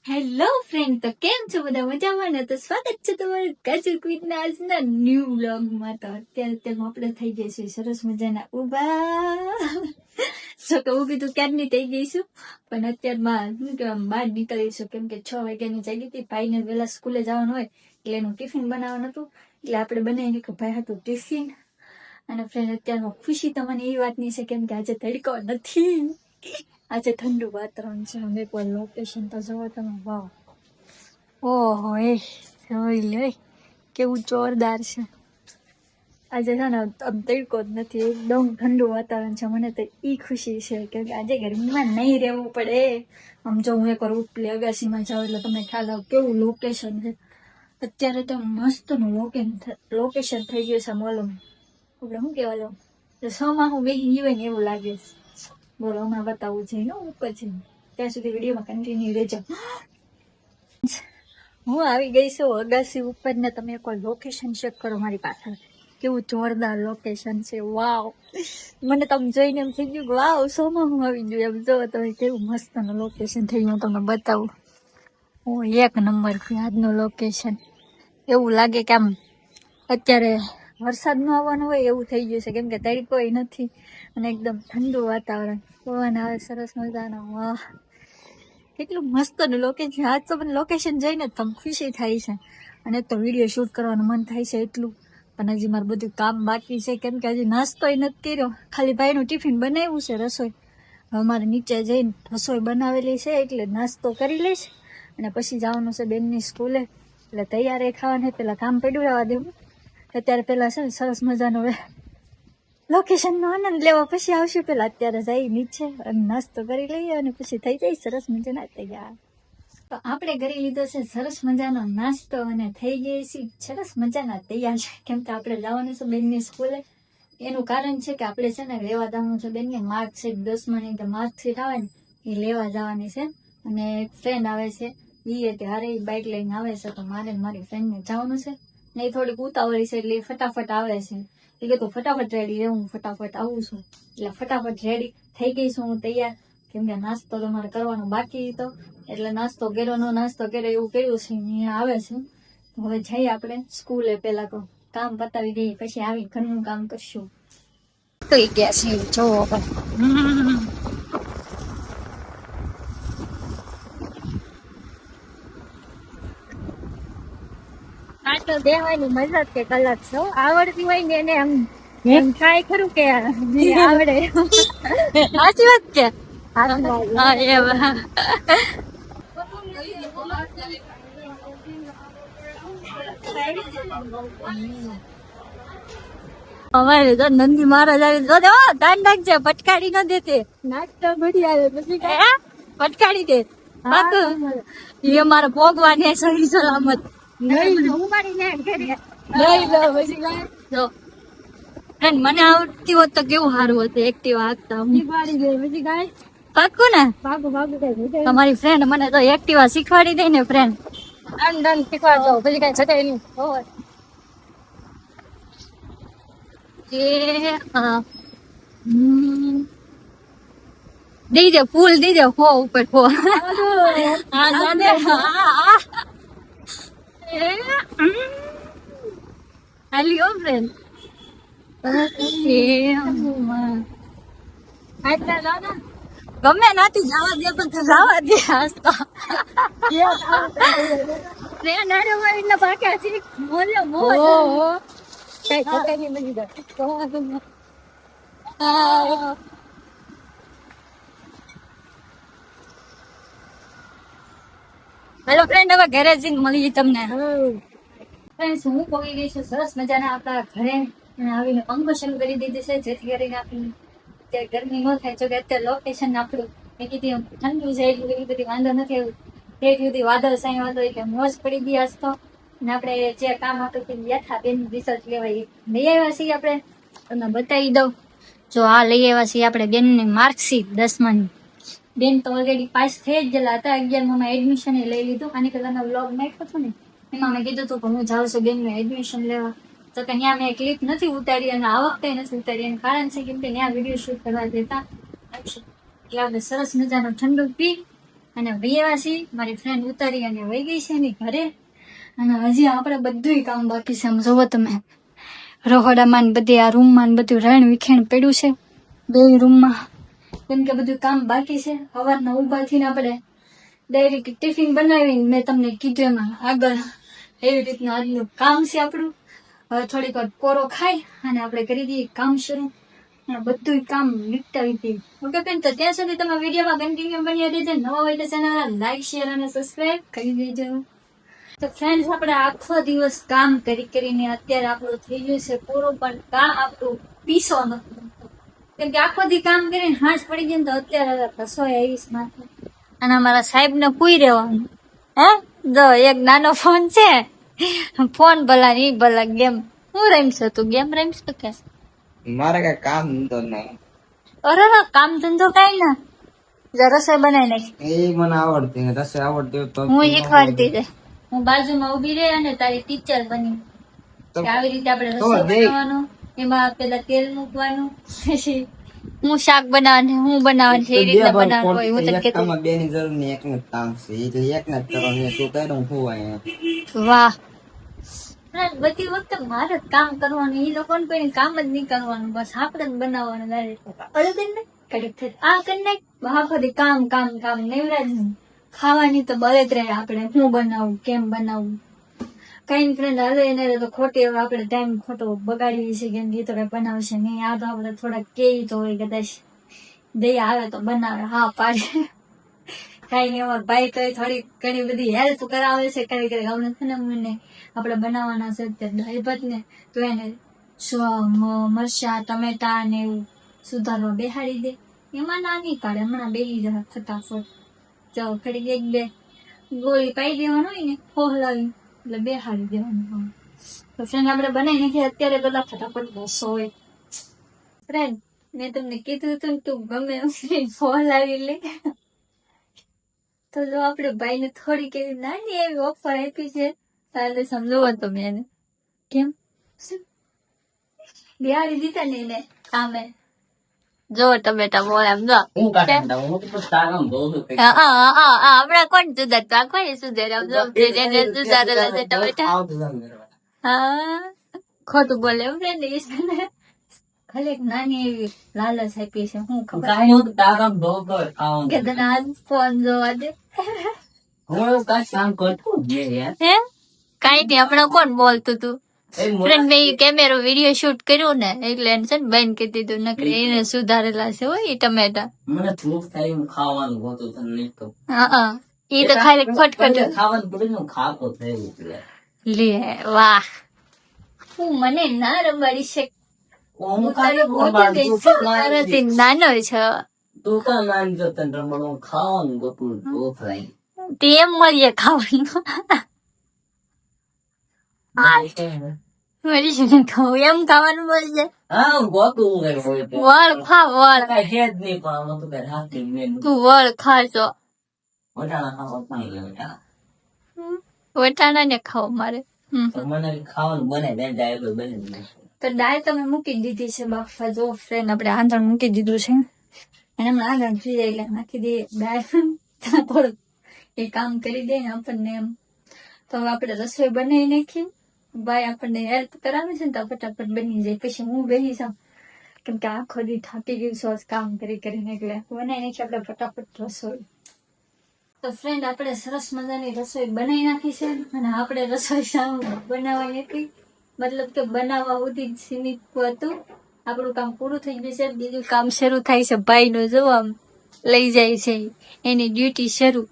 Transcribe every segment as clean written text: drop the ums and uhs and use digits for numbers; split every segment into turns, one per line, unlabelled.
Hello friend, તો કેમ છો બધા? મજામાં ને? તો સ્વાગત છે તમારું કાજલ ક્વીનના આજના ન્યૂ વ્લોગમાં. તો અત્યારે આપણે થઈ જઈશું સરસ મજાના ઊભા. જો કે ઊભી તો ક્યારની થઈ ગઈશું, પણ અત્યારમાં શું કહેવાય બહાર નીકળીશું, કેમ કે 6 વાગ્યાની જાગી હતી. ભાઈને વહેલા સ્કૂલે જવાનું હોય એટલે એનું ટિફિન બનાવવાનું હતું, એટલે આપણે બનાવીને કે ભાઈ હતું ટિફિન. અને ફ્રેન્ડ અત્યારમાં ખુશી તમને એ વાતની છે કેમ કે આજે તડકો નથી, આજે ઠંડુ વાતાવરણ છે. અમે એકવાર લોકેશન તો જોવો તમે, વાવ, ઓહો એ જોઈ લે કેવું જોરદાર છે. આજે છે ને આમ તડકો જ નથી, એકદમ ઠંડુ વાતાવરણ છે. મને તો ઈ ખુશી છે કે આજે ગરમીમાં નહીં રહેવું પડે. આમ જો હું એકવાર ઉપલી અગાસીમાં જાઉં એટલે તમને ખ્યાલ આવે કેવું લોકેશન છે. અત્યારે તો મસ્તનું લોકેશન થઈ ગયું છે. બોલો આપણે શું કહેવાય, સોમાં હું બેસી ગઈ હોય ને એવું લાગે છે. બોલો હમણાં બતાવવું છે ને ઉપર છે, ત્યાં સુધી વિડીયોમાં કન્ટિન્યુ રહેજો. હું આવી ગઈ છું અગાસી ઉપર ને તમે કોઈ લોકેશન ચેક કરો મારી પાછળ, કેવું જોરદાર લોકેશન છે. વાવ, મને તમે જોઈને એમ થઈ ગયું વાવ સોમાં હું આવી ગયું એમ. જો તમે કેવું મસ્તનું લોકેશન થઈ ગયું, તમને બતાવું. હું એક નંબર આજનું લોકેશન, એવું લાગે કે આમ અત્યારે વરસાદ ન આવવાનો હોય એવું થઈ ગયું છે, કેમ કે તડકો નથી અને એકદમ ઠંડુ વાતાવરણ, પવન આવે સરસ મજાનો. વાહ, કેટલું મસ્તનું લોકેશન. આજ તો મને લોકેશન જોઈને જ તમે ખુશી થાય છે, અને તો વિડીયો શૂટ કરવાનું મન થાય છે એટલું. પણ હજી મારું બધું કામ બાકી છે, કેમ કે હજી નાસ્તોય નથી કર્યો. ખાલી ભાઈનું ટિફિન બનાવ્યું છે, રસોઈ હવે મારે નીચે જઈને રસોઈ બનાવેલી છે એટલે નાસ્તો કરી લઈશ, અને પછી જવાનું છે બેનની સ્કૂલે, એટલે તૈયાર ખાવાને પેલા કામ પડ્યું રહેવા દેવું. અત્યારે પેલા છે ને સરસ મજાનો લોકેશનનો આનંદ લેવા પછી આવશું. પેલા અત્યારે જઈ નીચે અને નાસ્તો કરી લઈએ અને પછી થઈ જાય સરસ મજાના તૈયાર. તો આપણે કરી લીધો છે સરસ મજાનો નાસ્તો અને થઈ ગઈ છે સરસ મજાના તૈયાર છે, કેમ કે આપણે જવાનું છે બેનની સ્કૂલે. એનું કારણ છે કે આપણે છે ને લેવા જવાનું છે બેનને માર્કશીટ, 10માની જે માર્કશીટ આવે ને એ લેવા જવાની છે. અને એક ફ્રેન્ડ આવે છે, એ હારે બાઇક લઈને આવે છે, તો મારે મારી ફ્રેન્ડને જવાનું છે ને. એ થોડીક ઉતાવળી છે એટલે ફટાફટ આવે છે. એ કે તું ફટાફટ રેડી રહે, હું ફટાફટ આવું છું. એટલે ફટાફટ રેડી થઈ ગઈ છું હું તૈયાર, કેમ કે નાસ્તો તો મારે કરવાનો બાકી હતો, એટલે નાસ્તો કર્યો નો નાસ્તો કર્યો એવું કર્યું છે. અહીંયા આવે છે, હવે જઈએ આપણે સ્કૂલે. પેલા તો કામ પતાવી દઈએ, પછી આવી ઘરનું કામ કરશું. તો એ ગયા છે જોવો આ તો દેવાની મજા જ કે અલગ છે. આવડતી હોય ને એને આમ એમ ટ્રાય કરું કે આવડે. સાચી વાત છે. અમારે તો નંદી મહારાજ આવી તો ધ્યાન રાખજે, પટકાડી ન દેતે. નાસ્તો બધી આવે પછી પટકાડી દે. એ મારા ભોગવાન સહી સલામત મને આવડતી હોત તો કેવું સારું હતું. એક્ટિવા હાંકતા પાકું ને. તમારી ફ્રેન્ડ મને તો એક્ટિવા શીખવાડી દે ને ફ્રેન્ડ. શીખવાડતો પછી કઈ છટે નહીં. દઈ દે ફૂલ, દઈ દે હો ઉપર હો. હાલ્યો ફ્રેન્ડ. ગમે નાથી જવા દે પણ જવા દે. હસતો ટ્રેન આડે હોય એટલે બાકી છે મોલે મોલ. કઈ ખબર નહીં બની હેલો ફ્રેન્ડ, હવે ઘરે જઈને મળીએ તમને. ફ્રેન્ડ્સ, હું પહોંચી ગઈ છું સરસ મજાના આપણા ઘરે, અને આવીને પંખો શરૂ કરી દીધી છે, જેથી કરીને આપણી અત્યારે ગરમી ન થાય. જો કે અત્યારે લોકેશન આપણું મેં કીધી ઠંડુ છે એટલું એવી બધી વાંધો નથી આવ્યું. એક સુધી વાદળ સાંઈ વાંધો એટલે મોજ પડી ગઈ આજ તો. અને આપણે જે કામ હતું તે બેઠા બેન રિસર્ચ લેવાય લઈ આવ્યા છીએ. આપણે તમને બતાવી દઉં, જો આ લઈ આવ્યા છીએ આપણે બેનની માર્કશીટ 10માની. બેન તો ઓલરેડી પાસ થઈ જ ગયેલા હતા, 11માં એડમિશન લઈ લીધું. આની પહેલાનો વ્લોગ નાખ્યો હતો ને એમાં મેં કીધું હતું કે હું જાઉં છું બેનનું એડમિશન લેવા, તો કે ત્યાં મેં ક્લિપ નથી ઉતારી અને આ વખતે નથી ઉતારી. એનું કારણ છે કેમ કે ત્યાં વિડીયો શૂટ કરવા દેતા નથી. એટલે આપણે સરસ મજાનો ઠંડુ પી અને વૈયાસી મારી ફ્રેન્ડ ઉતારી અને વહી ગઈ છે એની ઘરે. અને હજી આપણે બધુંય કામ બાકી છે. આમ જોવો તમે રહોડામાં ને બધી આ રૂમમાં ને બધું રણ વિખેણ પડ્યું છે બે રૂમમાં, કેમ કે બધું કામ બાકી છે. સવારના ઊભા થઈને આપણે ડાયરેક્ટ ટિફિન બનાવીને મેં તમને કીધું એમાં આગળ એવી રીતના આજનું કામ છે આપણું. હવે થોડીક વાર કોરો ખાઈ અને આપણે કરી દઈએ કામ શરૂ. બધું કામ નિપટાવી દઈએ. ઓકે ફ્રેન્ડ, તો ત્યાં સુધી તમે વિડીયોમાં કન્ટિન્યુ બની રહેજો. નવા હોય તો ચેનલ લાઈક શેર અને સબસ્ક્રાઈબ કરી દેજો. તો ફ્રેન્ડ્સ, આપણે આખો દિવસ કામ કરીને અત્યારે આપણું થઈ ગયું છે પૂરું, પણ કામ આપણું પીસો નથી. કેમ કે આખો દી કામ કરીને હાંસ પડી ગઈ ને તો અત્યારે રસોઈ આવીશ માથે. અને અમારા સાહેબ ને પૂઈ રહેવાનું. હે જો એક નાનો ફોન છે, ફોન ભલા ની ભલા ગેમ. હું રમીશ? તું ગેમ રમીશ તો કે
મારે કઈ કામ ધંધો નહીં.
અરે કામ ધંધો કઈ ના, જો રસોઈ બનાવી નાખી.
એ મને આવડતી નથી. રસોઈ આવડતી હોય તો
હું શીખવાડતી જાય. હું બાજુમાં ઉભી રહી અને તારી ટીચર બની.
તો-
આવી રીતે આપણે
તો
રસોઈ
દેખ.
બનાવવાનું, એમાં પેલા તેલ મૂકવાનું, પછી હું શાક બનાવવાનું, હું બનાવવાનું છે એ રીતના બનાવવાનું હોય. હું તો
એક કામમાં બે ની જરૂર નહીં, એકનું જ કામ છે. એટલે એક ના જ કરવાનું. તું કર્યું હું અહીંયા
વાહ, બધી વખતે મારે જ કામ કરવાનું, એ લોકોને કોઈ કામ જ નહીં કરવાનું, બસ આપણે જ બનાવવાનું. આ કરી નાખ, આખો દી કામ કામ કામ, નેવરા જ નહીં. ખાવાની તો બળે જ રહે આપણે, હું બનાવું કેમ બનાવું. કઈ ફ્રેન્ડ હાલે એને તો ખોટી હવે આપણે ટાઈમ ખોટો બગાડીએ છીએ, કેમ કે એ તો કઈ બનાવશે નહીં. આ તો આપણે થોડાક કેવી તો હોય, કદાચ દઈ આવે તો બનાવે, હા પાડે. કઈ નહીં, અમારા ભાઈ તો થોડી ઘણી બધી હેલ્પ કરાવે છે. કઈ કઈ હમણાં છે ને મને આપણે બનાવવાના છે અત્યારે દાળ ભાત ને, તો એને મરચા ટમેટા ને એવું સુધારવા બેહાડી દે. એમાં ના નહીં પાડે, હમણાં બેસી જાય ફટાફટ. જો ઘડીક એક બે ગોળી પાઈ દેવાનું હોય ને ફોહલાવી એટલે બેહાડી દેવાનું. તો ફ્રેન્ડ આપણે બનાવી નાખીએ અત્યારે પેલા ફટાફટ રસો હોય. ફ્રેન્ડ, મેં તમને કીધું હતું ને તું ગમે એમ ફોહલાવી લે. તો જો આપણે ભાઈને થોડીક એવી નાની એવી ઓફર આપી છે, તારે સમજો તો મેં એને કેમ બિહારી દીધા ને એને સામે. જો ટમેટા બોલ એમ જો
હું કાઢી હું તો તારામ બહુ
હમણાં કોણ સુધારતા, કોણ સુધાર્યા? સુધારેલા છે ટમેટા. હા, ખોટું બોલે એમ ને. ખાલી એક નાની એવી લાલચ આપી છે. હું ખબર
તારામ બહુ
કે તને આજ ફોન જોવા દે.
હું કાંઈ કામ કરતો જ નહીં યાર.
હે કઈ નઈ, હમણાં કોણ બોલતું તું? ફ્રેન્ડ, મેં કેમેરો વિડીયો શૂટ કર્યું ને એટલે એને છે ને બંધ કરી દીધું, નકરી એને સુધારેલા છે હોય ટમેટા.
મને ભૂખ થાય એમ ખાવાનું હોતું તને નહીં તો.
હા, એ તો ખાલી ખટખટ
ખાવાનું પડે ને ખાતો થયું એટલે.
લે વાહ, હું મને ના રમાડી છે.
હું તારી
નાનો છે
તું કાં માનજો તને રમવાનું ખાવાનું ગોતું ભૂખ થાય.
તે એમ મળીએ ખાવાનું. મળી છે ખાવું એમ ખાવાનું મળી જાય.
હા ગોતું હોય
વળ ખા વળ,
કઈ હેજ નહીં પણ આમાં તો કઈ રાખી મેં
તું વળ ખાજો.
વટાણા ખાવા પાણી લે વટાણા.
વટાણા ને ખાવ મારે.
તો મને ખાવાનું બને બે ડાયલો બને
તો દાળ તમે મૂકી દીધી છે બાફવા. જો ફ્રેન્ડ, આપણે આંધણ મૂકી દીધું છે અને હમણાં આંધણ થઈ જાય એટલે નાખી દઈએ દાળ. થોડુંક એ કામ કરી દે ને આપણને એમ. તો હવે આપણે રસોઈ બનાવી નાખીએ. ભાઈ આપણને હેલ્પ કરાવે છે ને તો ફટાફટ બની જાય. પછી હું બેસી જાઉં, કેમ કે આખો દી થાકી ગયું છું કામ કરીને, એટલે બનાવી નાખીએ આપણે ફટાફટ રસોઈ. તો ફ્રેન્ડ, આપણે સરસ મજાની રસોઈ બનાવી નાખી છે. અને આપણે રસોઈ સાવ બનાવવાની હતી, મતલબ કે બનાવવા સુધી જ સીમિત હતું. આપણું કામ પૂરું થઈ ગયું છે, બીજું કામ શરૂ થાય છે. ભાઈનો જો આમ લઈ જાય છે, એની ડ્યુટી શરૂ.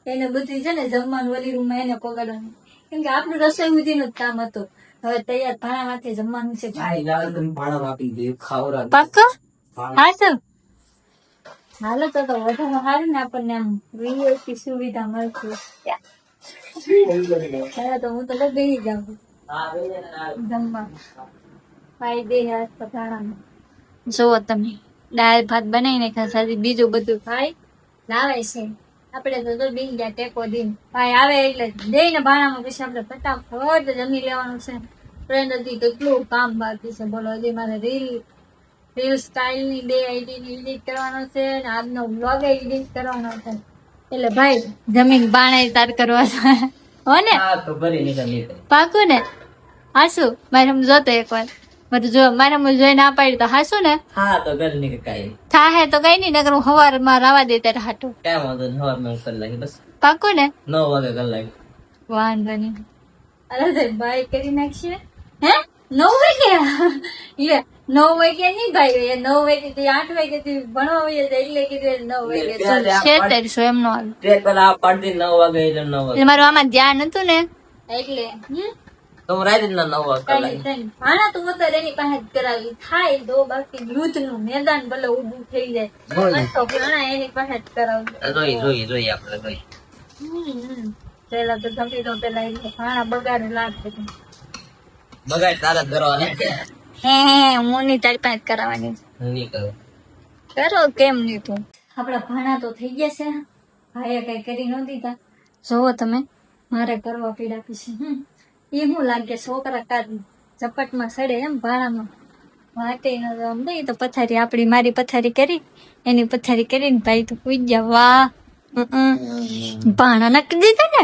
એને બધું છે ને જમવાનું ઓલી રૂમમાં એને પકડવાનું, કેમ કે આપણું રસોઈ સુધીનું જ કામ હતું. હવે તૈયાર ભાણા માથે જમવાનું છે.
ભાડા આપી દે ખાવરા
પાક્કો? હા તો હાલો તો વધારે સારું ને, આપણને આમ વીઆઈપી સુવિધા મળતી. તો હું તો બેસી જાઉં જમવા. ભાઈ બે હાથ પધારામાં જુઓ તમે, દાળ ભાત બનાવીને ખાસા બીજું બધું ભાઈ લાવે છે. આપણે તો બેસી ગયા ટેકો દઈને. ભાઈ આવે એટલે દે ને ભાણામાં, પછી આપણે ફટાફટ જમી લેવાનું છે. ફ્રેન્ડ, હજી કેટલું કામ બાકી છે બોલો. હજી મારે રીલ સ્ટાઇલ ની 2 આઈડી ની એડિટ કરવાનો છે, અને આજનો બ્લોગ એડિટ કરવાનો છે. એટલે ભાઈ જમીન બાણાઈ તાર કરવા હો ને
હા તો ભરી નીકળી
પાકું ને હાસુ મારે જોતો એકવાર બધું જો મારે જોઈ ના પાડી તો હાસુ ને
હા તો ઘર નીકળી કાંઈ
થાહે તો કઈ નહીં નકર હું સવારમાં રાવા દે ત્યારે હાટું
કાંઈ વાંધો નહીં સવારમાં કરી લાગી બસ
પાકું ને
9 વાગે કરી લાગી
વાંધો નહીં અરે તો ભાઈ કરી નાખશે હે 9 વાગ્યા લે 9 વાગ્યા નહીં ભાઈ 9 વાગે થી 8 વાગે થી ભણવા વયે જાય એટલે કીધું 9 વાગે ચાલ શેતરસો એમ નો આવે
ટ્રેક પેલા આ પાડી 9 વાગે એટલે 9 વાગે
એટલે મારું આમાં ધ્યાન હતું ને એટલે
તો હું રાતે 9 વાગે કરી લાગી
ભાણા તું અત્યારે એની પાસે જ કરાવી થાય તો બાકી યુદ્ધ નું મેદાન ભલે ઊભું થઈ જાય બસ તો ભાણા એની પાસે જ કરાવી
જોઈ આપણે જોઈ
પેલા તો ધમી તો પેલા એ ભાણા બગાડે લાગશે
બગાડ તારા કરવાને
હે હું ની તારી પાસે જ કરાવવાની
નહીં કરું
કરો કેમ નહીં તું આપડા ભાણા તો થઈ ગયા છે ભાઈએ કઈ કરી ન દીધા જોવો તમે મારે કરવા પીડા પછી એ શું લાગે છોકરા કાદ ઝપટમાં સડે એમ ભાણામાં વાટે ન સમજે તો પથારી આપડી મારી પથારી કરી એની પથારી કરીને ભાઈ તો પૂજ ગયા વાહ ભાણા નક્કી દીધા ને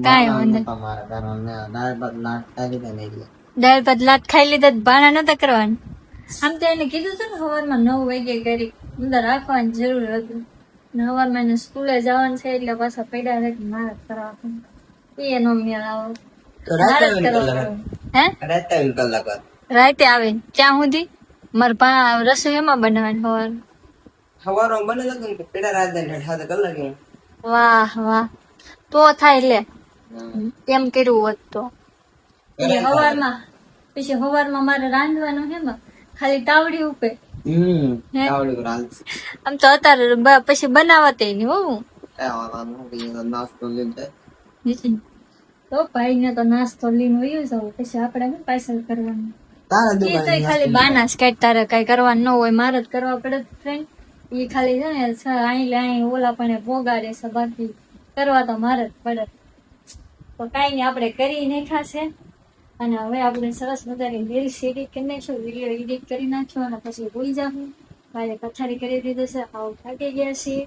કાંઈ વાંધો
તમારા ઘરને દાળ ભાત લાટ ખાઈ લીધા ને એટલે
દાળ ભાત લાત ખાઈ લીધા તો ભાણા નતા કરવાનું આમ તો એને કીધું હતું ને સવારમાં 9 વાગે કરી અંદર રાખવાની જરૂર હતી ને સવારમાં એને સ્કૂલે જવાનું છે એટલે પાછા પડ્યા છે કે મારે કરવા એ નો મેળ આવો
તો રાતે
મારે જ
આવીને
કરવા
કલાક
હે
રાતે આવીને કલાક વાર.
રાતે આવે ત્યાં સુધી મારે રસોઈ એમાં બનાવવાની સવાર
સવારમાં બને લગન કે પેલા રાત ને સાથે કલાક એમ.
વાહ વાહ તો થાય લે તેમ કર્યું હોત તો પછી સવારમાં મારે રાંધવાનું છે એમાં ખાલી તાવડી ઉપર હે?
આવડી પર હાલશે.
આમ તો અત્યારે પછી બનાવતે નહીં હોવું
કાંઈ વાંધો નહીં. બીજો તો નાસ્તો લઈને જાય.
તો ભાઈ ને તો નાસ્તો લઈને વયું જવું પછી આપડે શું પાર્સલ કરવાનું
તારા
એ તો
દુકાને
ખાલી બાનાસ કાઢ તારે કઈ કરવાનું ન હોય મારે જ કરવા પડે ફ્રેન્ડ એ ખાલી છે ને અહીં ઓલા પણ પોગાડે છે બાકી કરવા તો મારે જ પડે તો કઈ નઈ આપણે કરી નાખાશે અને હવે આપણે સરસ મજાની રીલ્સ એડિટ કરી નાખશું વિડીયો એડિટ કરી નાખશું અને પછી ભૂલી જાશું ભાઈ પથારી કરી દીધું છે આવું થાકી ગયા છીએ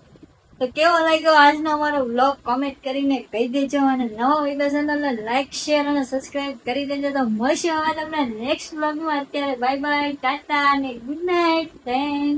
તો કેવો લાગ્યો આજનો અમારો વ્લોગ કોમેન્ટ કરીને કહી દેજો અને નવા વિડીયો ચેનલને લાઈક શેર અને સબસ્ક્રાઇબ કરી દેજો તો મળશે હવે તમને નેક્સ્ટ વ્લોગમાં અત્યારે બાય બાય ટાટા અને ગુડ નાઇટ થેન્ક